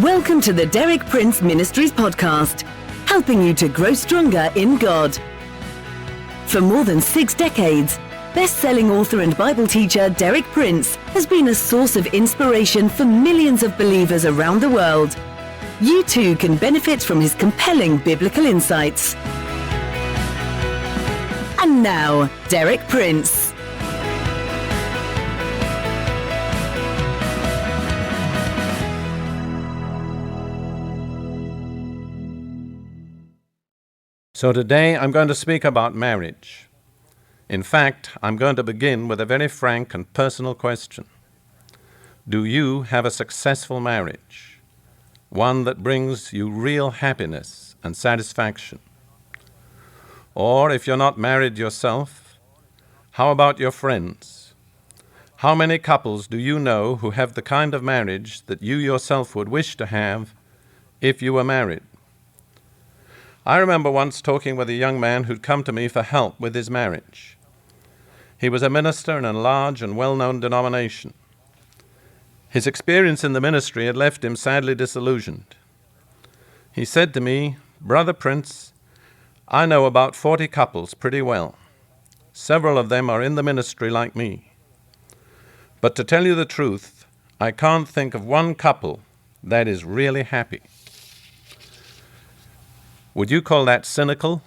Welcome to the Derek Prince Ministries podcast, helping you to grow stronger in God. For more than 6 decades, best-selling author and Bible teacher Derek Prince has been a source of inspiration for millions of believers around the world. You too can benefit from his compelling biblical insights. And now, Derek Prince. So today I'm going to speak about marriage. In fact, I'm going to begin with a very frank and personal question. Do you have a successful marriage? One that brings you real happiness and satisfaction? Or if you're not married yourself, how about your friends? How many couples do you know who have the kind of marriage that you yourself would wish to have if you were married? I remember once talking with a young man who'd come to me for help with his marriage. He was a minister in a large and well-known denomination. His experience in the ministry had left him sadly disillusioned. He said to me, "Brother Prince, I know about 40 couples pretty well. Several of them are in the ministry like me. But to tell you the truth, I can't think of one couple that is really happy." Would you call that cynical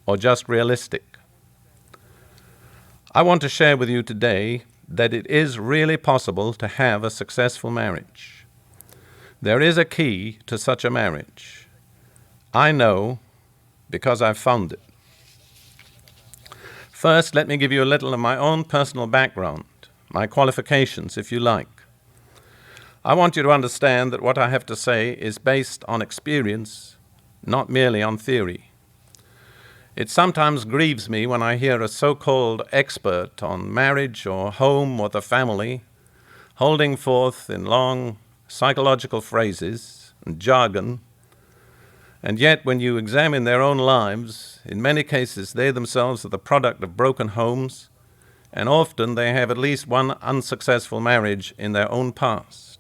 or just realistic? I want to share with you today that it is really possible to have a successful marriage. There is a key to such a marriage. I know because I've found it. First, let me give you a little of my own personal background, my qualifications, if you like. I want you to understand that what I have to say is based on experience, not merely on theory. It sometimes grieves me when I hear a so-called expert on marriage or home or the family holding forth in long psychological phrases and jargon, and yet when you examine their own lives, in many cases they themselves are the product of broken homes, and often they have at least one unsuccessful marriage in their own past.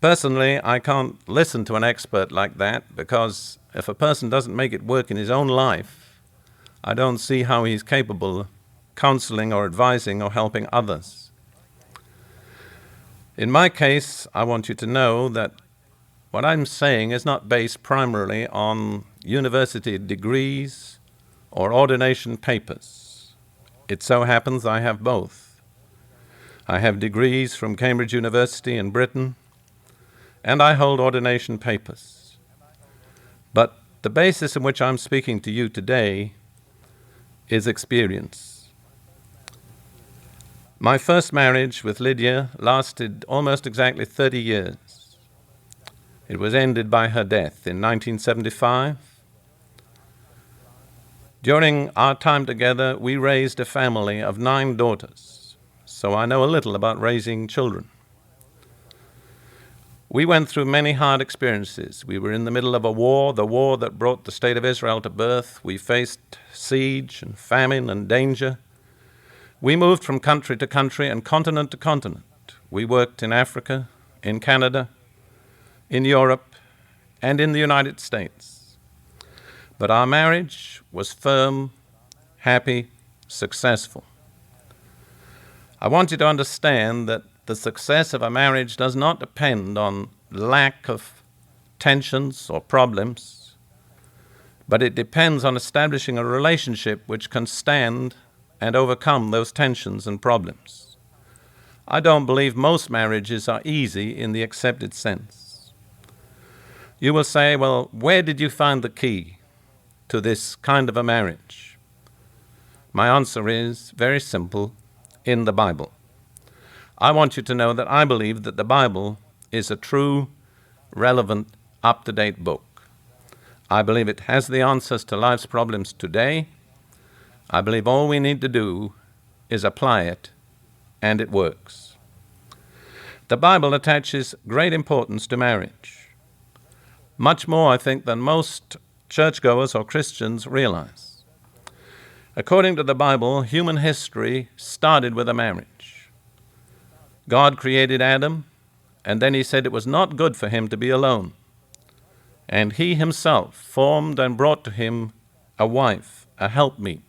Personally, I can't listen to an expert like that because if a person doesn't make it work in his own life, I don't see how he's capable of counseling or advising or helping others. In my case, I want you to know that what I'm saying is not based primarily on university degrees or ordination papers. It so happens I have both. I have degrees from Cambridge University in Britain, and I hold ordination papers. But the basis on which I'm speaking to you today is experience. My first marriage with Lydia lasted almost exactly 30 years. It was ended by her death in 1975. During our time together, we raised a family of 9 daughters, so I know a little about raising children. We went through many hard experiences. We were in the middle of a war, the war that brought the state of Israel to birth. We faced siege and famine and danger. We moved from country to country and continent to continent. We worked in Africa, in Canada, in Europe, and in the United States. But our marriage was firm, happy, successful. I want you to understand that the success of a marriage does not depend on lack of tensions or problems, but it depends on establishing a relationship which can stand and overcome those tensions and problems. I don't believe most marriages are easy in the accepted sense. You will say, well, where did you find the key to this kind of a marriage? My answer is very simple: in the Bible. I want you to know that I believe that the Bible is a true, relevant, up-to-date book. I believe it has the answers to life's problems today. I believe all we need to do is apply it, and it works. The Bible attaches great importance to marriage, much more, I think, than most churchgoers or Christians realize. According to the Bible, human history started with a marriage. God created Adam and then he said it was not good for him to be alone. And he himself formed and brought to him a wife, a helpmeet.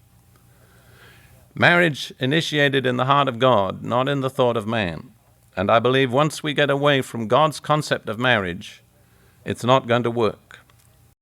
Marriage initiated in the heart of God, not in the thought of man. And I believe once we get away from God's concept of marriage, it's not going to work.